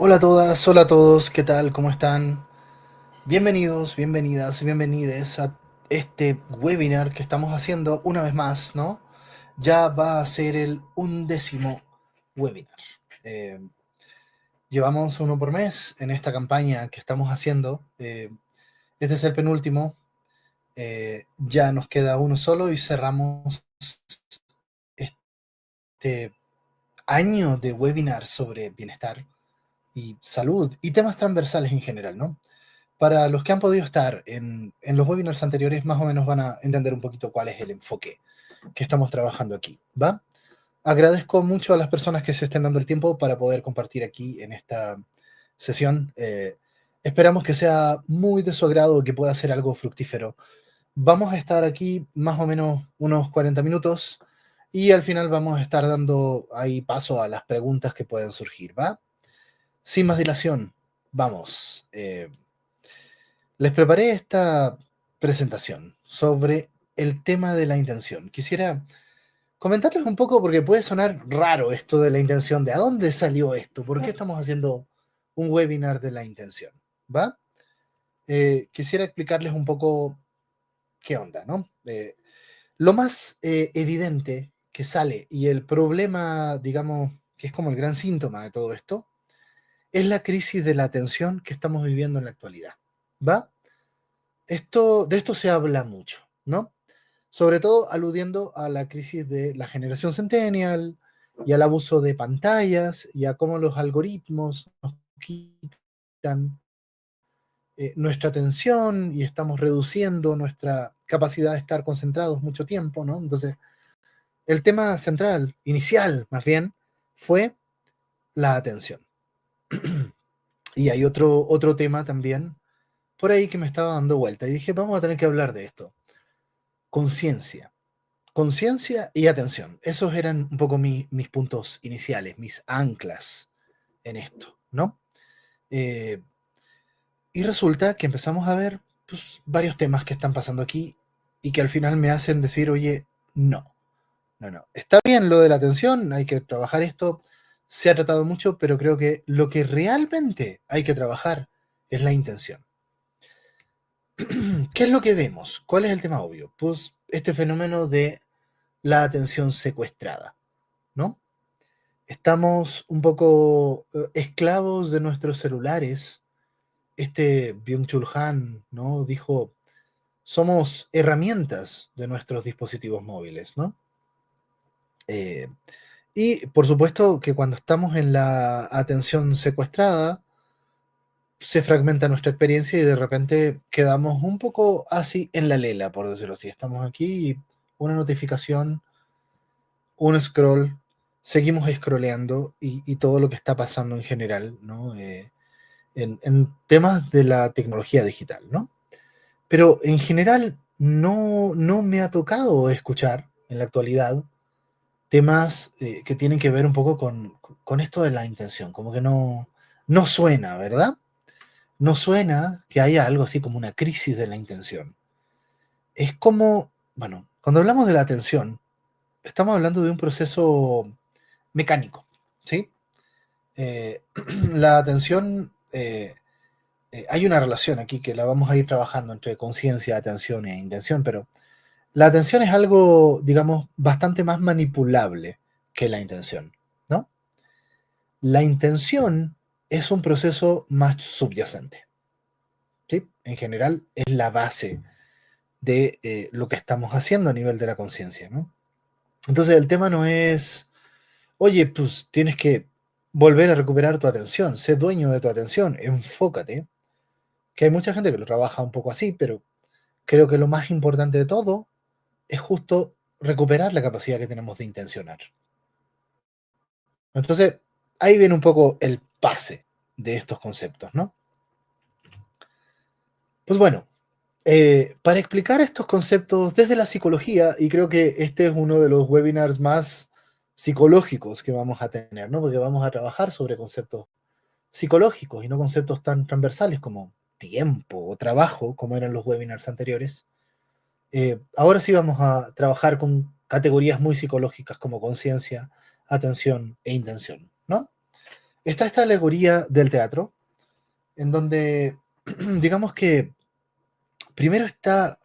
Hola a todas, hola a todos, ¿qué tal? ¿Cómo están? Bienvenidos, bienvenidas, bienvenides a este webinar que estamos haciendo una vez más, ¿no? Ya va a ser el 11º webinar. Eh, Llevamos uno por mes en esta campaña que estamos haciendo. Este es el penúltimo. Ya nos queda uno solo y cerramos este año de webinar sobre bienestar y salud y temas transversales en general, ¿no? Para los que han podido estar en los webinars anteriores, más o menos van a entender un poquito cuál es el enfoque que estamos trabajando aquí, ¿va? Agradezco mucho a las personas que se estén dando el tiempo para poder compartir aquí en esta sesión. Esperamos que sea muy de su agrado, que pueda ser algo fructífero. Vamos a estar aquí más o menos unos 40 minutos y al final vamos a estar dando ahí paso a las preguntas que pueden surgir, ¿va? Sin más dilación, vamos. Les preparé esta presentación sobre el tema de la intención. Quisiera comentarles un poco porque puede sonar raro esto de la intención, de a dónde salió esto, por qué estamos haciendo un webinar de la intención, ¿va? Quisiera explicarles un poco qué onda, ¿no? Lo más evidente que sale y el problema, digamos, que es como el gran síntoma de todo esto, es la crisis de la atención que estamos viviendo en la actualidad, ¿va? De esto se habla mucho, ¿no? Sobre todo aludiendo a la crisis de la generación centennial y al abuso de pantallas y a cómo los algoritmos nos quitan nuestra atención y estamos reduciendo nuestra capacidad de estar concentrados mucho tiempo, ¿no? Entonces, el tema central, inicial más bien, fue la atención. Y hay otro tema también por ahí que me estaba dando vuelta y dije, vamos a tener que hablar de esto. Conciencia. Conciencia y atención. Esos eran un poco mis puntos iniciales, mis anclas en esto, ¿no? Eh, y resulta que empezamos a ver pues, varios temas que están pasando aquí y que al final me hacen decir, oye, no, no, no. Está bien lo de la atención, hay que trabajar esto, se ha tratado mucho, pero creo que lo que realmente hay que trabajar es la intención. ¿Qué es lo que vemos? ¿Cuál es el tema obvio? Pues este fenómeno de la atención secuestrada, ¿no? Estamos un poco esclavos de nuestros celulares. Este Byung-Chul Han, ¿no? Dijo, somos herramientas de nuestros dispositivos móviles, ¿no? Eh, y por supuesto que cuando estamos en la atención secuestrada, se fragmenta nuestra experiencia y de repente quedamos un poco así en la lela, por decirlo así. Estamos aquí y una notificación, un scroll, seguimos scrolleando y todo lo que está pasando en general, ¿no? En temas de la tecnología digital, ¿no? Pero en general no me ha tocado escuchar en la actualidad temas que tienen que ver un poco con esto de la intención, como que no suena, ¿verdad? No suena que haya algo así como una crisis de la intención. Es como, bueno, cuando hablamos de la atención, estamos hablando de un proceso mecánico, ¿sí? Eh, la atención, hay una relación aquí que la vamos a ir trabajando entre conciencia, atención e intención, pero la atención es algo, digamos, bastante más manipulable que la intención, ¿no? La intención es un proceso más subyacente, ¿sí? En general es la base de lo que estamos haciendo a nivel de la conciencia, ¿no? Entonces el tema no es, oye, pues tienes que volver a recuperar tu atención, sé dueño de tu atención, enfócate, que hay mucha gente que lo trabaja un poco así, pero creo que lo más importante de todo es justo recuperar la capacidad que tenemos de intencionar. Entonces, ahí viene un poco el pase de estos conceptos, ¿no? Pues bueno, para explicar estos conceptos desde la psicología, y creo que este es uno de los webinars más psicológicos que vamos a tener, ¿no? Porque vamos a trabajar sobre conceptos psicológicos y no conceptos tan transversales como tiempo o trabajo, como eran los webinars anteriores. Ahora sí vamos a trabajar con categorías muy psicológicas como conciencia, atención e intención, ¿no? Está esta alegoría del teatro, en donde digamos que primero está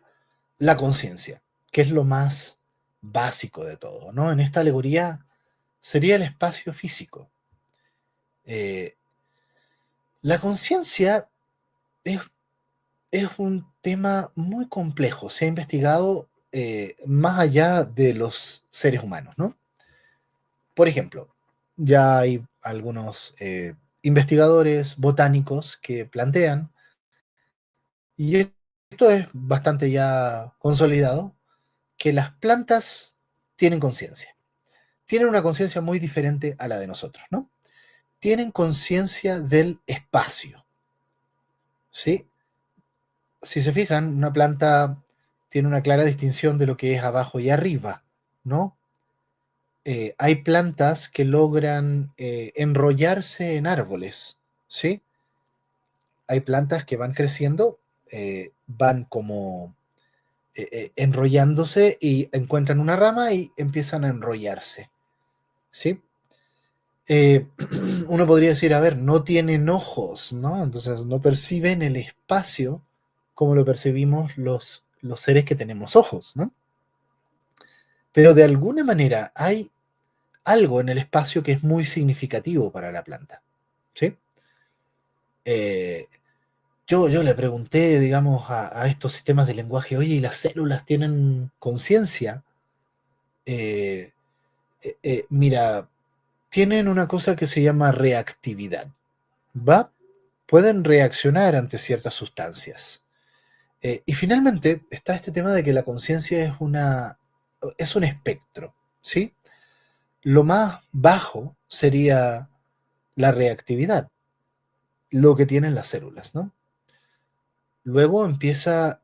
la conciencia, que es lo más básico de todo, ¿no? En esta alegoría sería el espacio físico. Eh, la conciencia es, es un tema muy complejo, se ha investigado más allá de los seres humanos, ¿no? Por ejemplo, ya hay algunos investigadores botánicos que plantean, y esto es bastante ya consolidado, que las plantas tienen conciencia. Tienen una conciencia muy diferente a la de nosotros, ¿no? Tienen conciencia del espacio, ¿sí? Si se fijan, una planta tiene una clara distinción de lo que es abajo y arriba, ¿no? Hay plantas que logran enrollarse en árboles, ¿sí? Hay plantas que van creciendo, van como enrollándose y encuentran una rama y empiezan a enrollarse, ¿sí? Eh, uno podría decir, a ver, no tienen ojos, ¿no? Entonces no perciben el espacio como lo percibimos los seres que tenemos ojos, ¿no? Pero de alguna manera hay algo en el espacio que es muy significativo para la planta, ¿sí? Eh, yo le pregunté, digamos, a estos sistemas de lenguaje, oye, ¿y las células tienen conciencia? Eh, Mira, tienen una cosa que se llama reactividad, ¿va? Pueden reaccionar ante ciertas sustancias. Y finalmente está este tema de que la conciencia es un espectro, ¿sí? Lo más bajo sería la reactividad, lo que tienen las células, ¿no? Luego empieza,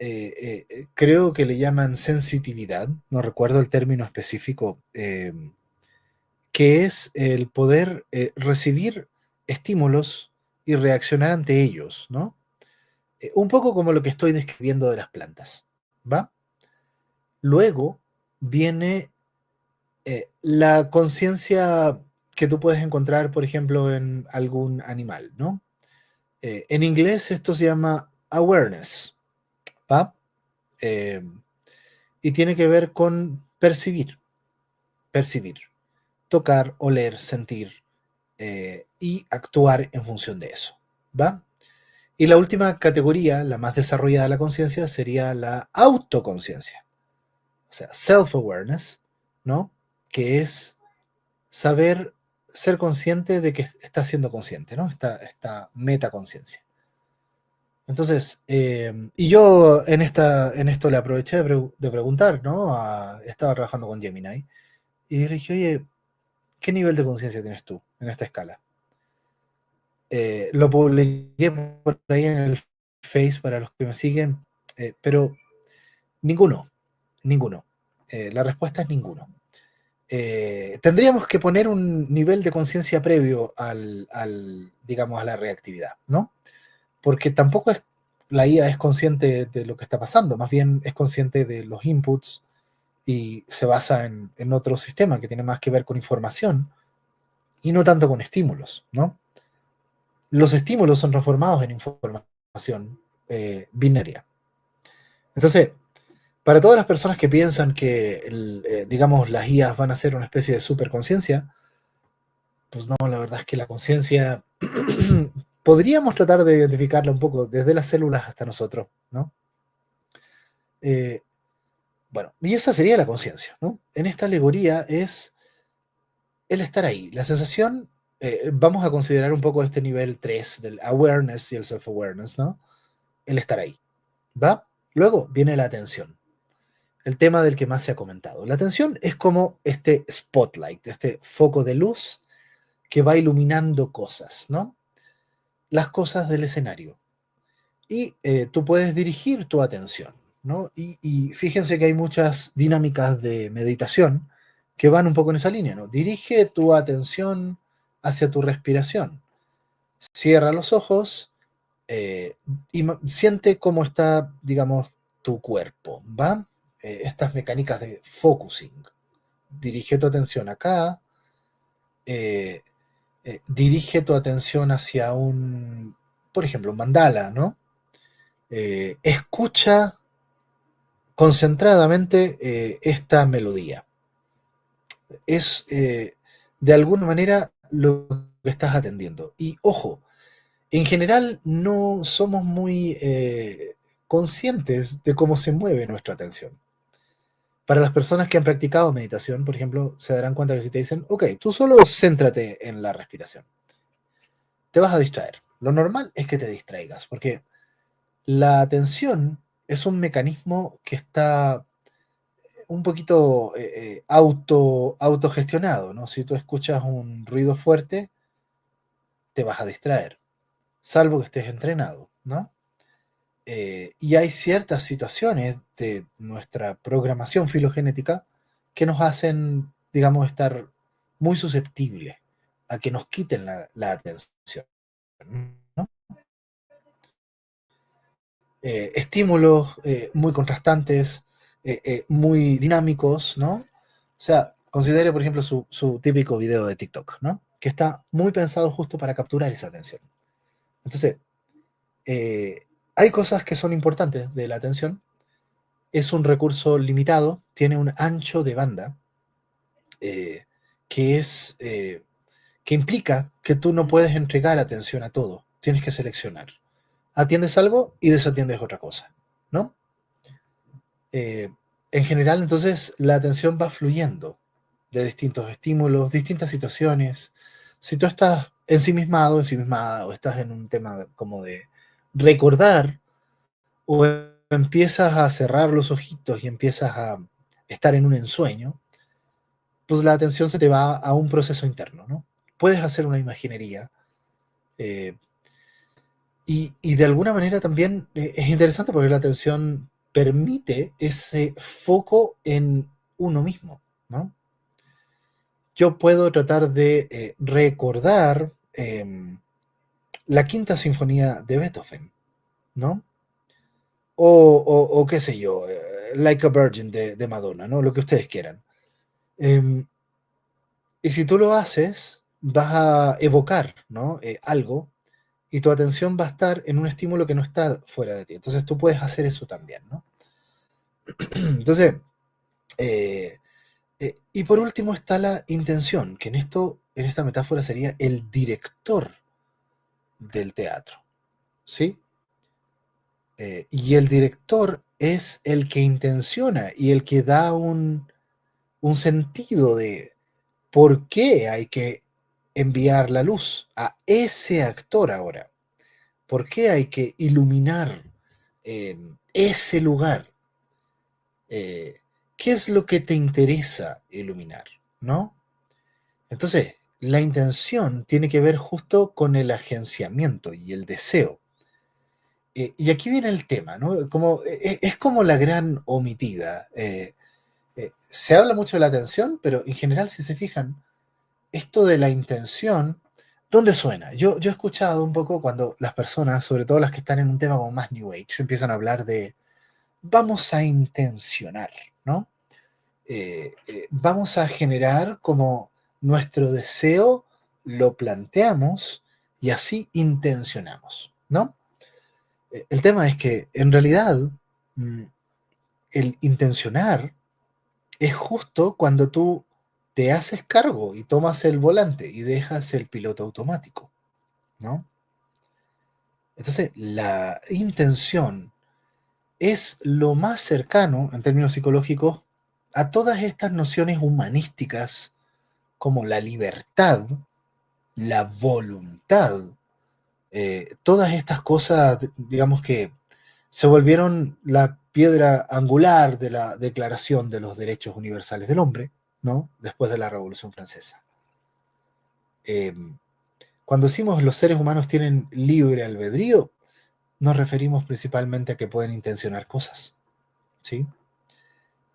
creo que le llaman sensitividad, no recuerdo el término específico, que es el poder recibir estímulos y reaccionar ante ellos, ¿no? Un poco como lo que estoy describiendo de las plantas, ¿va? Luego viene la conciencia que tú puedes encontrar, por ejemplo, en algún animal, ¿no? En inglés esto se llama awareness, ¿va? Eh, y tiene que ver con percibir, tocar, oler, sentir y actuar en función de eso, ¿va? Y la última categoría, la más desarrollada de la conciencia, sería la autoconciencia, o sea, self-awareness, ¿no? Que es saber ser consciente de que está siendo consciente, ¿no? Esta metaconciencia. Entonces, y yo en esto le aproveché de preguntar, ¿no? Estaba trabajando con Gemini y le dije, oye, ¿qué nivel de conciencia tienes tú en esta escala? Lo publiqué por ahí en el Face para los que me siguen, pero ninguno, ninguno. La respuesta es ninguno. Tendríamos que poner un nivel de conciencia previo digamos, a la reactividad, ¿no? Porque tampoco la IA es consciente de lo que está pasando, más bien es consciente de los inputs y se basa en otro sistema que tiene más que ver con información y no tanto con estímulos, ¿no? Los estímulos son transformados en información binaria. Entonces, para todas las personas que piensan que, digamos, las IAs van a ser una especie de superconciencia, pues no, la verdad es que la conciencia podríamos tratar de identificarla un poco desde las células hasta nosotros, ¿no? Eh, bueno, y esa sería la conciencia, ¿no? En esta alegoría es el estar ahí, la sensación, vamos a considerar un poco este nivel 3 del awareness y el self-awareness, ¿no? El estar ahí, ¿va? Luego viene la atención, el tema del que más se ha comentado. La atención es como este spotlight, este foco de luz que va iluminando cosas, ¿no? Las cosas del escenario. Y tú puedes dirigir tu atención, ¿no? Y fíjense que hay muchas dinámicas de meditación que van un poco en esa línea, ¿no? Dirige tu atención hacia tu respiración. Cierra los ojos y siente cómo está, digamos, tu cuerpo, ¿va? Estas mecánicas de focusing. Dirige tu atención acá, eh, dirige tu atención hacia por ejemplo, un mandala, ¿no? Escucha concentradamente esta melodía. Es de alguna manera lo que estás atendiendo. Y ojo, en general no somos muy conscientes de cómo se mueve nuestra atención. Para las personas que han practicado meditación, por ejemplo, se darán cuenta que si te dicen, ok, tú solo céntrate en la respiración, te vas a distraer. Lo normal es que te distraigas, porque la atención es un mecanismo que está un poquito autogestionado, ¿no? Si tú escuchas un ruido fuerte, te vas a distraer, salvo que estés entrenado, ¿no? Y hay ciertas situaciones de nuestra programación filogenética que nos hacen, digamos, estar muy susceptibles a que nos quiten la atención, ¿no? Estímulos muy contrastantes, muy dinámicos, ¿no? O sea, considere, por ejemplo, su típico video de TikTok, ¿no? Que está muy pensado justo para capturar esa atención. Entonces, eh, hay cosas que son importantes de la atención. Es un recurso limitado, tiene un ancho de banda eh, que es que implica que tú no puedes entregar atención a todo, tienes que seleccionar. Atiendes algo y desatiendes otra cosa, ¿no? Eh, en general, entonces, la atención va fluyendo de distintos estímulos, distintas situaciones. Si tú estás ensimismado, ensimismada, o estás en un tema como de recordar, o empiezas a cerrar los ojitos y empiezas a estar en un ensueño, pues la atención se te va a un proceso interno, ¿no? Puedes hacer una imaginería, eh, y de alguna manera también es interesante porque la atención permite ese foco en uno mismo, ¿no? Yo puedo tratar de recordar la quinta sinfonía de Beethoven, ¿no? O qué sé yo, Like a Virgin de Madonna, ¿no? Lo que ustedes quieran. Eh, y si tú lo haces, vas a evocar, ¿no? Algo y tu atención va a estar en un estímulo que no está fuera de ti. Entonces tú puedes hacer eso también, ¿no? Entonces, eh, y por último está la intención, que en esta metáfora sería el director del teatro, ¿sí? Y el director es el que intenciona y el que da un sentido de por qué hay que enviar la luz a ese actor ahora, por qué hay que iluminar ese lugar, eh, qué es lo que te interesa iluminar, ¿no? Entonces, la intención tiene que ver justo con el agenciamiento y el deseo. Y aquí viene el tema, ¿no? Es como la gran omitida. Se habla mucho de la atención, pero en general, si se fijan, esto de la intención, ¿dónde suena? Yo he escuchado un poco cuando las personas, sobre todo las que están en un tema como más New Age, empiezan a hablar de vamos a intencionar, ¿no? Vamos a generar como nuestro deseo, lo planteamos y así intencionamos, ¿no? El tema es que en realidad mm, el intencionar es justo cuando tú te haces cargo y tomas el volante y dejas el piloto automático, ¿no? Entonces, la intención es lo más cercano, en términos psicológicos, a todas estas nociones humanísticas como la libertad, la voluntad, todas estas cosas, digamos que se volvieron la piedra angular de la Declaración de los Derechos Universales del Hombre, ¿no? Después de la Revolución Francesa. Eh, Cuando decimos los seres humanos tienen libre albedrío, nos referimos principalmente a que pueden intencionar cosas, ¿sí?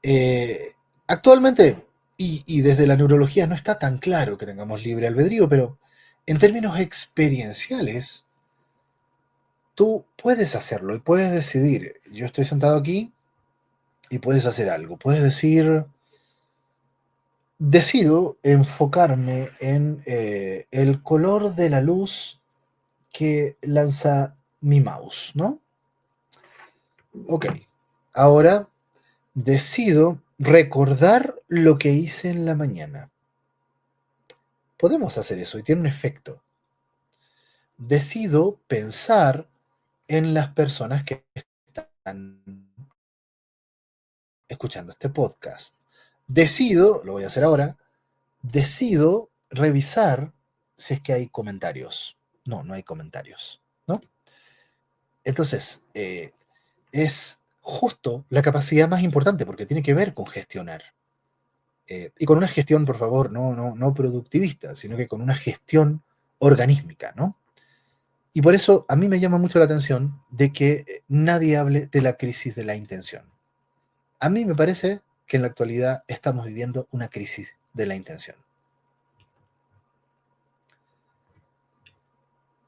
Eh, Actualmente, y desde la neurología no está tan claro que tengamos libre albedrío, pero en términos experienciales, tú puedes hacerlo y puedes decidir. Yo estoy sentado aquí y puedes hacer algo. Puedes decir, decido enfocarme en el color de la luz que lanza mi mouse, ¿no? Ok, ahora decido recordar lo que hice en la mañana. Podemos hacer eso y tiene un efecto. Decido pensar en las personas que están escuchando este podcast. Decido, lo voy a hacer ahora, decido revisar si es que hay comentarios. No, no hay comentarios, ¿no? Entonces, es justo la capacidad más importante porque tiene que ver con gestionar. Y con una gestión, por favor, no productivista, sino que con una gestión organísmica, ¿no? Y por eso a mí me llama mucho la atención de que nadie hable de la crisis de la intención. A mí me parece que en la actualidad estamos viviendo una crisis de la intención.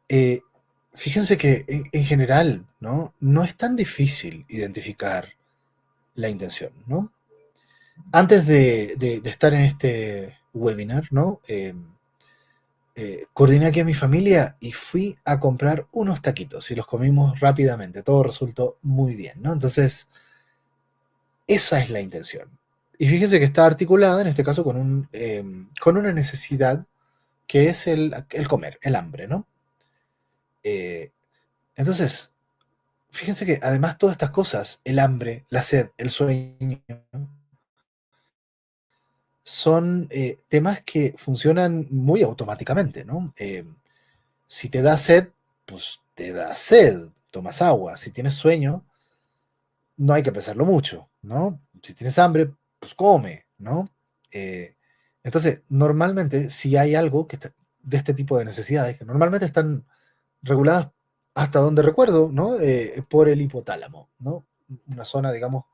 Eh, Fíjense que en general, ¿no? No es tan difícil identificar la intención, ¿no? Antes de estar en este webinar, ¿no? Coordiné aquí a mi familia y fui a comprar unos taquitos y los comimos rápidamente. Todo resultó muy bien, ¿no? Entonces, esa es la intención. Y fíjense que está articulada, en este caso, con una necesidad que es el comer, el hambre, ¿no? Eh, entonces, fíjense que además todas estas cosas, el hambre, la sed, el sueño, son temas que funcionan muy automáticamente, ¿no? Si te da sed, pues te da sed, tomas agua. Si tienes sueño, no hay que pensarlo mucho, ¿no? Si tienes hambre, pues come, ¿no? Eh, entonces, normalmente, si hay algo de este tipo de necesidades, que normalmente están reguladas hasta donde recuerdo, ¿no? Por el hipotálamo, ¿no? Una zona, digamos,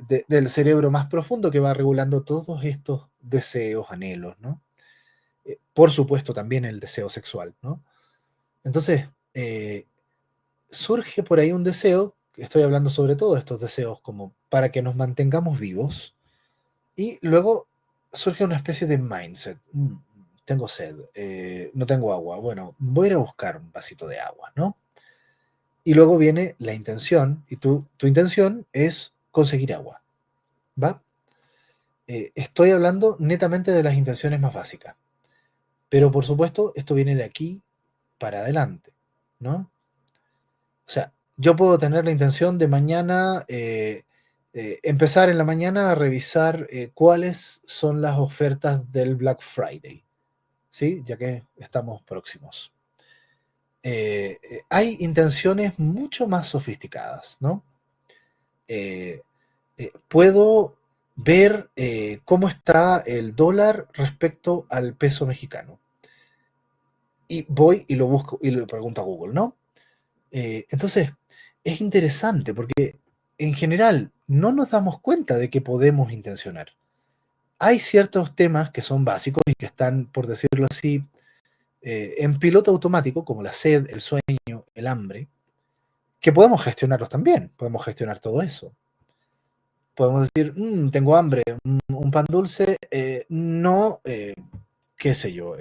del cerebro más profundo que va regulando todos estos deseos, anhelos, ¿no? Por supuesto, también el deseo sexual, ¿no? Entonces, surge por ahí un deseo, estoy hablando sobre todo de estos deseos como para que nos mantengamos vivos, y luego surge una especie de mindset. Tengo sed, no tengo agua, bueno, voy a ir a buscar un vasito de agua, ¿no? Y luego viene la intención, y tu intención es conseguir agua, ¿va? Estoy hablando netamente de las intenciones más básicas, pero por supuesto esto viene de aquí para adelante, ¿no? O sea, yo puedo tener la intención de mañana, empezar en la mañana a revisar cuáles son las ofertas del Black Friday, ¿sí? Ya que estamos próximos. Hay intenciones mucho más sofisticadas, ¿no? Eh, Puedo ver cómo está el dólar respecto al peso mexicano. Y voy y lo busco y le pregunto a Google, ¿no? Entonces, es interesante porque en general no nos damos cuenta de que podemos intencionar. Hay ciertos temas que son básicos y que están, por decirlo así, en piloto automático, como la sed, el sueño, el hambre, que podemos gestionarlos también. Podemos gestionar todo eso. Podemos decir, tengo hambre, un pan dulce, no, qué sé yo,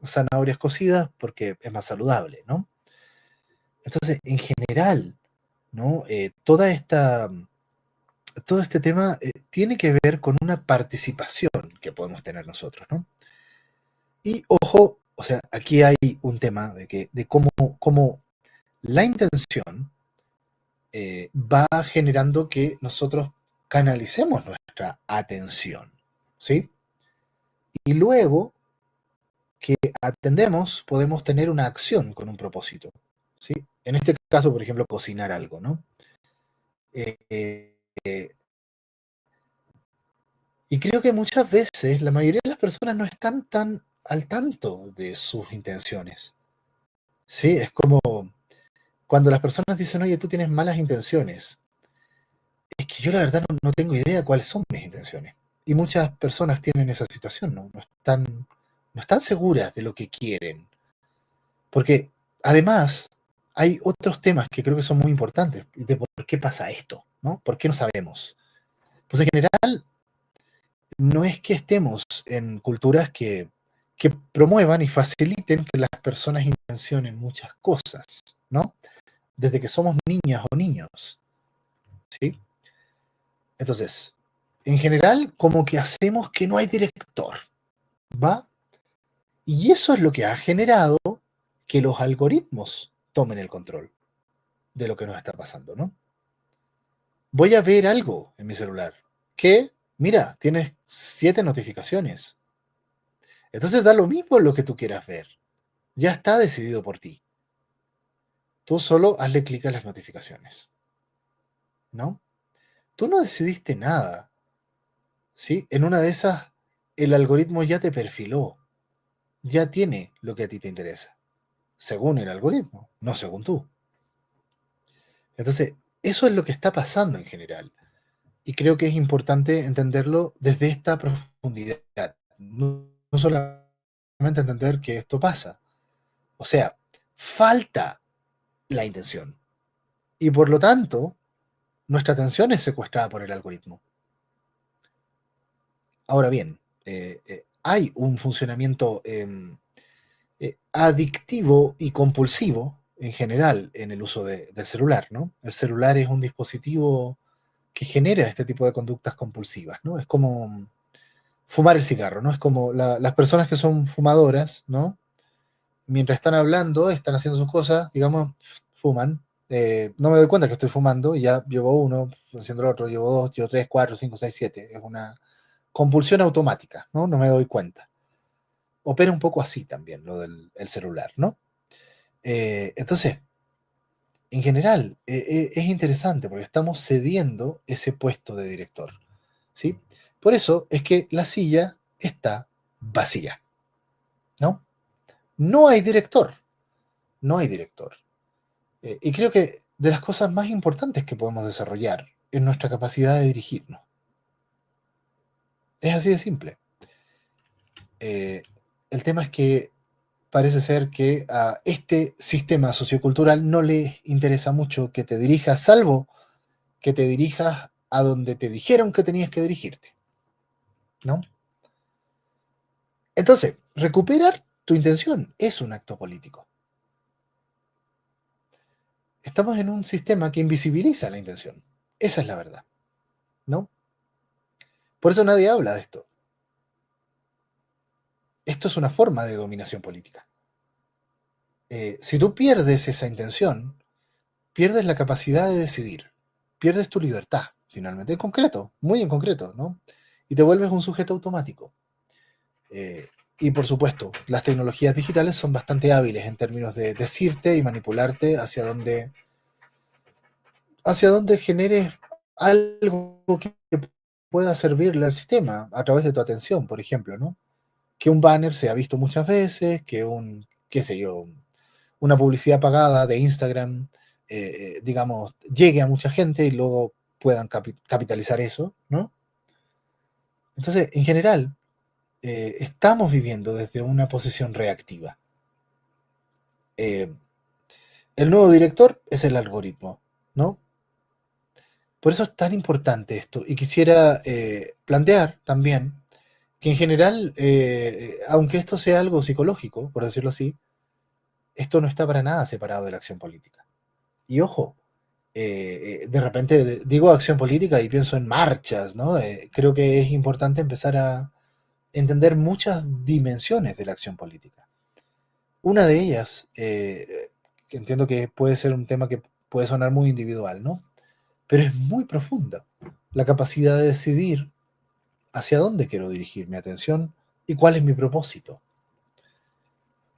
zanahorias cocidas porque es más saludable, ¿no? Entonces, en general, ¿no? Todo este tema tiene que ver con una participación que podemos tener nosotros, ¿no? Y ojo, o sea, aquí hay un tema de cómo la intención va generando que nosotros canalicemos nuestra atención, ¿sí? Y luego que atendemos, podemos tener una acción con un propósito, ¿sí? En este caso, por ejemplo, cocinar algo, ¿no? Eh, eh, Y creo que muchas veces la mayoría de las personas no están tan al tanto de sus intenciones. Sí, es como cuando las personas dicen, oye, tú tienes malas intenciones. Es que yo la verdad no tengo idea cuáles son mis intenciones. Y muchas personas tienen esa situación, ¿no? No están seguras de lo que quieren. Porque además hay otros temas que creo que son muy importantes de por qué pasa esto, ¿no? ¿Por qué no sabemos? Pues en general no es que estemos en culturas que promuevan y faciliten que las personas intencionen muchas cosas, ¿no? Desde que somos niñas o niños, ¿sí? Entonces, en general, como que hacemos que no hay director, ¿va? Y eso es lo que ha generado que los algoritmos tomen el control de lo que nos está pasando, ¿no? Voy a ver algo en mi celular que, mira, tienes 7 notificaciones. Entonces da lo mismo lo que tú quieras ver. Ya está decidido por ti. Tú solo hazle clic a las notificaciones, ¿no? Tú no decidiste nada, ¿sí? En una de esas, el algoritmo ya te perfiló, ya tiene lo que a ti te interesa, según el algoritmo, no según tú. Entonces, eso es lo que está pasando en general. Y creo que es importante entenderlo desde esta profundidad. No solamente entender que esto pasa. O sea, falta la intención. Y por lo tanto, nuestra atención es secuestrada por el algoritmo. Ahora bien, hay un funcionamiento adictivo y compulsivo en general en el uso del celular, ¿no? El celular es un dispositivo que genera este tipo de conductas compulsivas, ¿no? Es como fumar el cigarro, ¿no? Es como las personas que son fumadoras, ¿no? Mientras están hablando, están haciendo sus cosas, digamos, fuman. No me doy cuenta que estoy fumando y ya llevo uno, haciendo el otro, llevo dos, llevo tres, cuatro, cinco, seis, siete. Es una compulsión automática, ¿no? No me doy cuenta. Opera un poco así también lo del el celular, ¿no? Entonces, en general, es interesante porque estamos cediendo ese puesto de director, ¿sí? Por eso es que la silla está vacía, ¿no? No hay director, no hay director. Y creo que de las cosas más importantes que podemos desarrollar es nuestra capacidad de dirigirnos. Es así de simple. Eh, el tema es que parece ser que a este sistema sociocultural no le interesa mucho que te dirijas, salvo que te dirijas a donde te dijeron que tenías que dirigirte, ¿no? Entonces, recuperar tu intención es un acto político. Estamos en un sistema que invisibiliza la intención. Esa es la verdad, ¿no? Por eso nadie habla de esto. Esto es una forma de dominación política. Si tú pierdes esa intención, pierdes la capacidad de decidir, pierdes tu libertad, finalmente, en concreto, muy en concreto, ¿no? Y te vuelves un sujeto automático. Eh, y por supuesto, las tecnologías digitales son bastante hábiles en términos de decirte y manipularte hacia donde generes algo que pueda servirle al sistema a través de tu atención, por ejemplo, ¿no? Que un banner se ha visto muchas veces, que qué sé yo, una publicidad pagada de Instagram, digamos, llegue a mucha gente y luego puedan capitalizar eso, ¿no? Entonces, en general, estamos viviendo desde una posición reactiva. Eh, el nuevo director es el algoritmo, ¿no? Por eso es tan importante esto. Y quisiera plantear también que en general, aunque esto sea algo psicológico, por decirlo así, esto no está para nada separado de la acción política. Y ojo, de repente digo acción política y pienso en marchas, ¿no? Creo que es importante empezar a entender muchas dimensiones de la acción política. Una de ellas, que entiendo que puede ser un tema que puede sonar muy individual, ¿no? Pero es muy profunda. La capacidad de decidir hacia dónde quiero dirigir mi atención y cuál es mi propósito.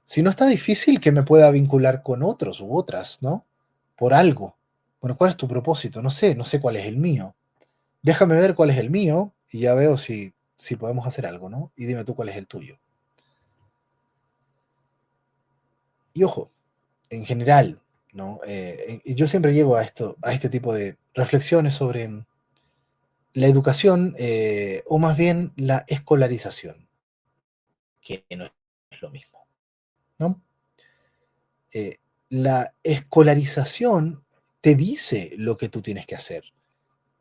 Si no está difícil que me pueda vincular con otros u otras, ¿no? Por algo. Bueno, ¿cuál es tu propósito? No sé cuál es el mío. Déjame ver cuál es el mío y ya veo si podemos hacer algo, ¿no? Y dime tú cuál es el tuyo. Y ojo, en general, ¿no? Y yo siempre llego a este tipo de reflexiones sobre la educación, o más bien la escolarización, que no es lo mismo, ¿no? Eh, la escolarización te dice lo que tú tienes que hacer.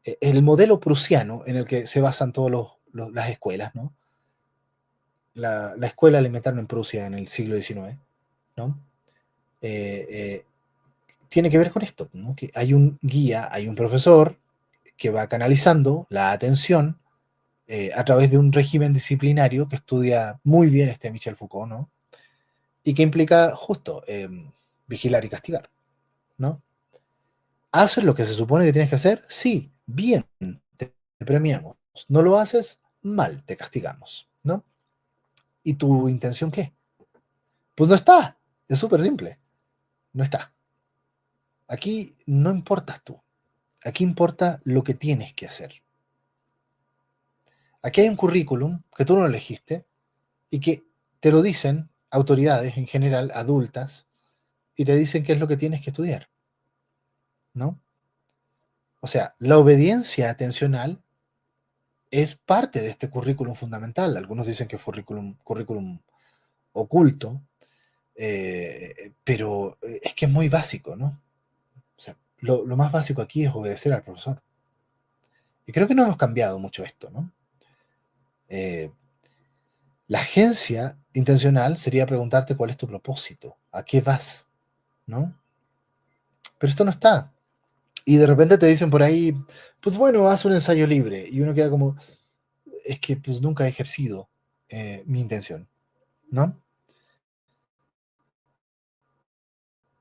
El modelo prusiano en el que se basan todos las escuelas, ¿no? La escuela la inventaron en Prusia en el siglo XIX, ¿no? Eh, eh, Tiene que ver con esto, ¿no? Que hay un guía, hay un profesor que va canalizando la atención a través de un régimen disciplinario que estudia muy bien este Michel Foucault, ¿no? Y que implica justo vigilar y castigar, ¿no? ¿Haces lo que se supone que tienes que hacer? Sí, bien, te premiamos. ¿No lo haces? Mal, te castigamos, ¿no? ¿Y tu intención qué? Pues no está, es súper simple, no está. Aquí no importas tú, aquí importa lo que tienes que hacer. Aquí hay un currículum que tú no elegiste y que te lo dicen autoridades en general, adultas, y te dicen qué es lo que tienes que estudiar, ¿no? O sea, la obediencia atencional es parte de este currículum fundamental. Algunos dicen que es currículum oculto, pero es que es muy básico, ¿no? O sea, lo más básico aquí es obedecer al profesor. Y creo que no hemos cambiado mucho esto, ¿no? Eh, la agencia intencional sería preguntarte cuál es tu propósito, a qué vas, ¿no? Pero esto no está. Y de repente te dicen por ahí, pues bueno, haz un ensayo libre. Y uno queda como, es que pues nunca he ejercido mi intención, ¿no?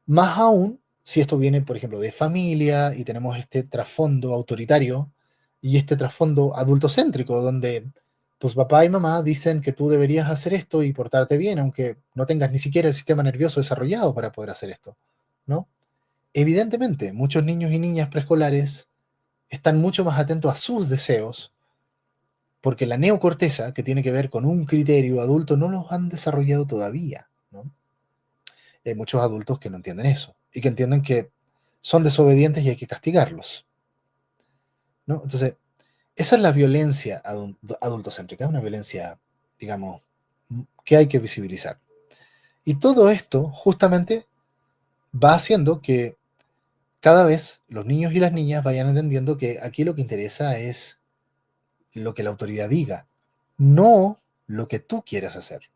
Más aún si esto viene, por ejemplo, de familia y tenemos este trasfondo autoritario y este trasfondo adultocéntrico, donde pues papá y mamá dicen que tú deberías hacer esto y portarte bien, aunque no tengas ni siquiera el sistema nervioso desarrollado para poder hacer esto, ¿no? Evidentemente, muchos niños y niñas preescolares están mucho más atentos a sus deseos porque la neocorteza, que tiene que ver con un criterio adulto, no los han desarrollado todavía, ¿no? Hay muchos adultos que no entienden eso y que entienden que son desobedientes y hay que castigarlos, ¿no? Entonces, esa es la violencia adultocéntrica, es una violencia, digamos, que hay que visibilizar. Y todo esto justamente va haciendo que cada vez los niños y las niñas vayan entendiendo que aquí lo que interesa es lo que la autoridad diga, no lo que tú quieras hacer.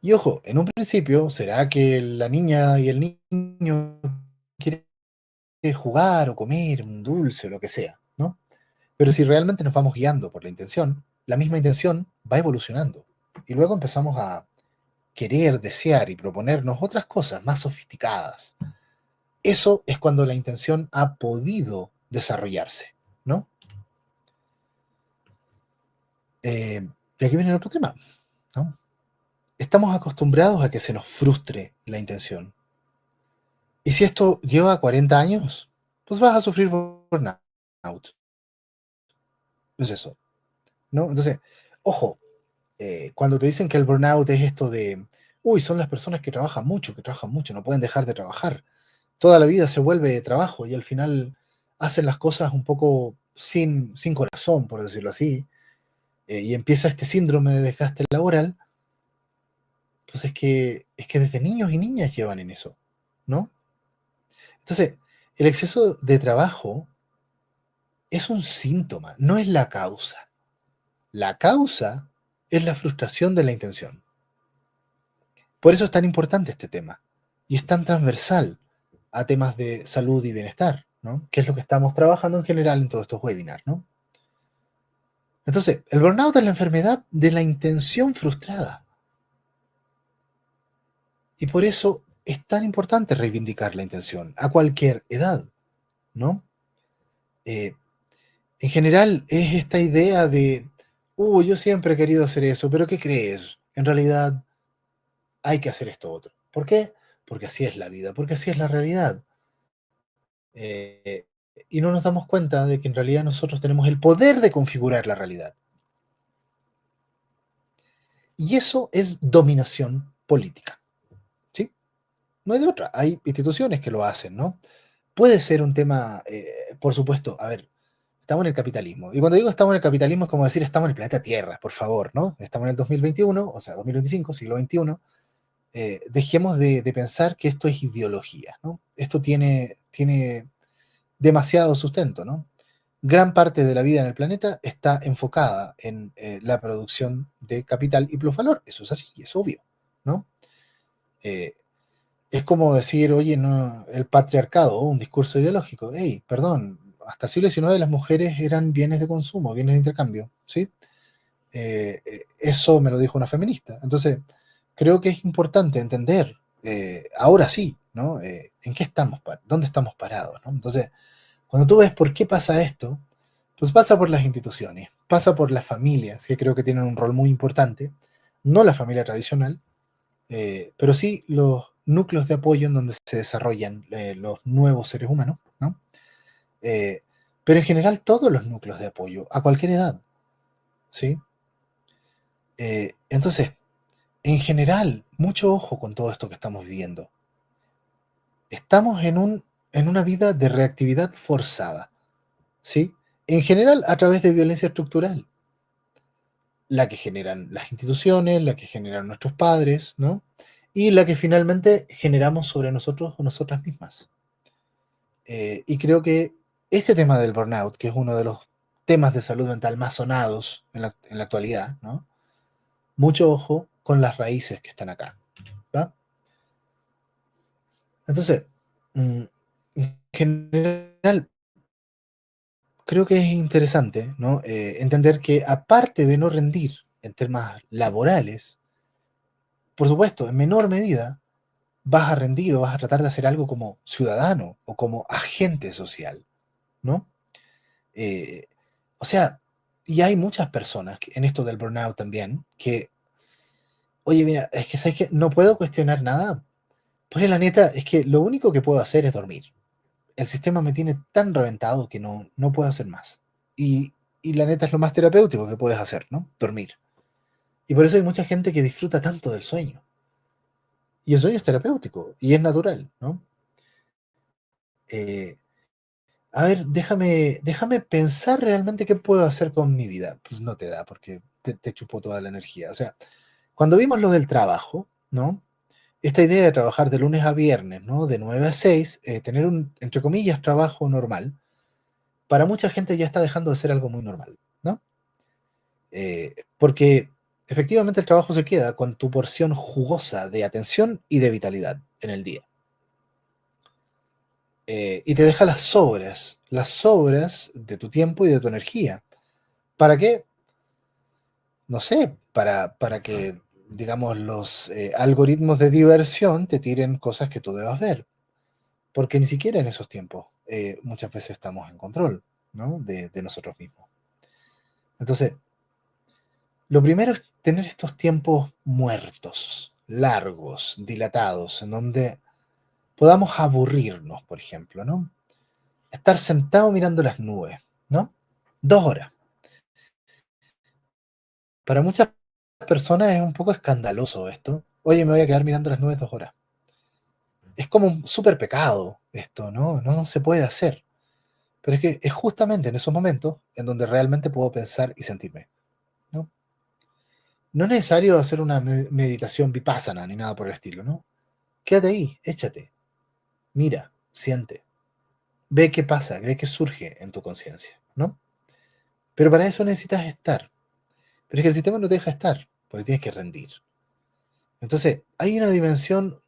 Y ojo, en un principio, ¿será que la niña y el niño quieren jugar o comer un dulce o lo que sea, ¿no? Pero si realmente nos vamos guiando por la intención, la misma intención va evolucionando. Y luego empezamos a querer, desear y proponernos otras cosas más sofisticadas. Eso es cuando la intención ha podido desarrollarse, ¿no? Y aquí viene el otro tema, ¿no? Estamos acostumbrados a que se nos frustre la intención. Y si esto lleva 40 años, pues vas a sufrir burnout. Es eso, ¿no? Entonces, ojo, cuando te dicen que el burnout es esto de, uy, son las personas que trabajan mucho, no pueden dejar de trabajar. Toda la vida se vuelve trabajo y al final hacen las cosas un poco sin corazón, por decirlo así, y empieza este síndrome de desgaste laboral, pues es que desde niños y niñas llevan en eso, ¿no? Entonces, el exceso de trabajo es un síntoma, no es la causa. La causa es la frustración de la intención. Por eso es tan importante este tema y es tan transversal a temas de salud y bienestar, ¿no? Que es lo que estamos trabajando en general en todos estos webinars, ¿no? Entonces, el burnout es la enfermedad de la intención frustrada y por eso es tan importante reivindicar la intención a cualquier edad, ¿no? Eh, en general es esta idea de, yo siempre he querido hacer eso, pero ¿qué crees? En realidad hay que hacer esto otro. ¿Por qué? Porque así es la vida, porque así es la realidad. Eh, y no nos damos cuenta de que en realidad nosotros tenemos el poder de configurar la realidad. Y eso es dominación política. ¿Sí? No hay de otra. Hay instituciones que lo hacen, ¿no? Puede ser un tema, por supuesto, a ver, estamos en el capitalismo. Y cuando digo estamos en el capitalismo es como decir estamos en el planeta Tierra, por favor, ¿no? Estamos en el 2021, o sea, 2025, siglo XXI. Dejemos de pensar que esto es ideología, ¿no? Esto tiene demasiado sustento, ¿no? gran parte de la vida en el planeta está enfocada en la producción de capital y plusvalor. Eso es así, es obvio, ¿no? Eh, es como decir, oye, no, el patriarcado, un discurso ideológico. Hey, perdón, hasta el siglo XIX las mujeres eran bienes de consumo, bienes de intercambio, ¿sí? Eso me lo dijo una feminista. Entonces, creo que es importante entender, ahora sí, ¿no? ¿En qué estamos, dónde estamos parados, ¿no? Entonces, cuando tú ves por qué pasa esto, pues pasa por las instituciones, pasa por las familias, que creo que tienen un rol muy importante, no la familia tradicional, pero sí los núcleos de apoyo en donde se desarrollan los nuevos seres humanos, ¿no? Eh, pero en general todos los núcleos de apoyo, a cualquier edad, ¿sí? Entonces, en general, mucho ojo con todo esto que estamos viviendo. Estamos en una vida de reactividad forzada, ¿sí? En general, a través de violencia estructural, la que generan las instituciones, la que generan nuestros padres, ¿no? Y la que finalmente generamos sobre nosotros o nosotras mismas. Y creo que este tema del burnout, que es uno de los temas de salud mental más sonados en la actualidad, ¿no? Mucho ojo con las raíces que están acá, ¿va? Entonces, en general, creo que es interesante, ¿no? Entender que aparte de no rendir en temas laborales, por supuesto, en menor medida, vas a rendir o vas a tratar de hacer algo como ciudadano o como agente social, ¿no? Eh, o sea, y hay muchas personas en esto del burnout también que, oye, mira, es que sabes que no puedo cuestionar nada, pues la neta es que lo único que puedo hacer es dormir. El sistema me tiene tan reventado que no puedo hacer más. Y, y la neta es lo más terapéutico que puedes hacer, ¿no? Dormir. Y por eso hay mucha gente que disfruta tanto del sueño. Y el sueño es terapéutico y es natural, ¿no? Eh, a ver, déjame pensar realmente qué puedo hacer con mi vida. Pues no te da, porque te chupó toda la energía. O sea, cuando vimos lo del trabajo, ¿no? Esta idea de trabajar de lunes a viernes, ¿no? De 9 a 6, tener un, entre comillas, trabajo normal, para mucha gente ya está dejando de ser algo muy normal, ¿no? Porque efectivamente el trabajo se queda con tu porción jugosa de atención y de vitalidad en el día. Y te deja las sobras de tu tiempo y de tu energía. ¿Para qué? No sé, para que, digamos, los algoritmos de diversión te tiren cosas que tú debas ver. Porque ni siquiera en esos tiempos muchas veces estamos en control, ¿no? De nosotros mismos. Entonces, lo primero es tener estos tiempos muertos, largos, dilatados, en donde podamos aburrirnos, por ejemplo, ¿no? Estar sentado mirando las nubes, ¿no? 2 horas. Para muchas personas es un poco escandaloso esto. Oye, me voy a quedar mirando las nubes 2 horas. Es como un súper pecado esto, ¿no? No se puede hacer. Pero es que es justamente en esos momentos en donde realmente puedo pensar y sentirme, ¿no? No es necesario hacer una meditación vipassana ni nada por el estilo, ¿no? Quédate ahí, échate, mira, siente, ve qué pasa, ve qué surge en tu conciencia, ¿no? Pero para eso necesitas estar. Pero es que el sistema no te deja estar, porque tienes que rendir. Entonces, hay una dimensión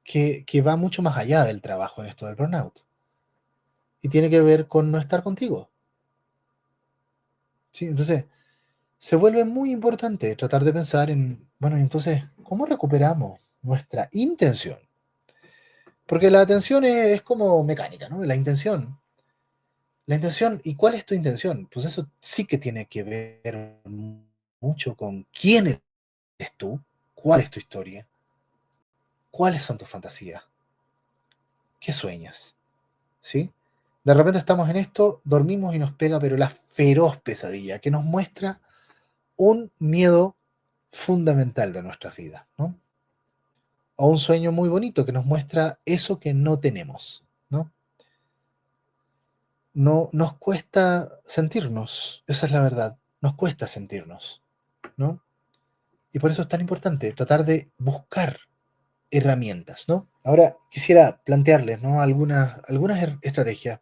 que va mucho más allá del trabajo en esto del burnout. Y tiene que ver con no estar contigo. ¿Sí? Entonces, se vuelve muy importante tratar de pensar en, bueno, entonces, ¿cómo recuperamos nuestra intención? Porque la atención es como mecánica, ¿no? La intención, ¿y cuál es tu intención? Pues eso sí que tiene que ver mucho con quién eres tú, cuál es tu historia, cuáles son tus fantasías, qué sueñas, ¿sí? De repente estamos en esto, dormimos y nos pega, pero la feroz pesadilla que nos muestra un miedo fundamental de nuestra vida, ¿no? O un sueño muy bonito que nos muestra eso que no tenemos, ¿no? No nos cuesta sentirnos, esa es la verdad, nos cuesta sentirnos, ¿no? Y por eso es tan importante tratar de buscar herramientas, ¿no? Ahora quisiera plantearles, ¿no? Algunas estrategias.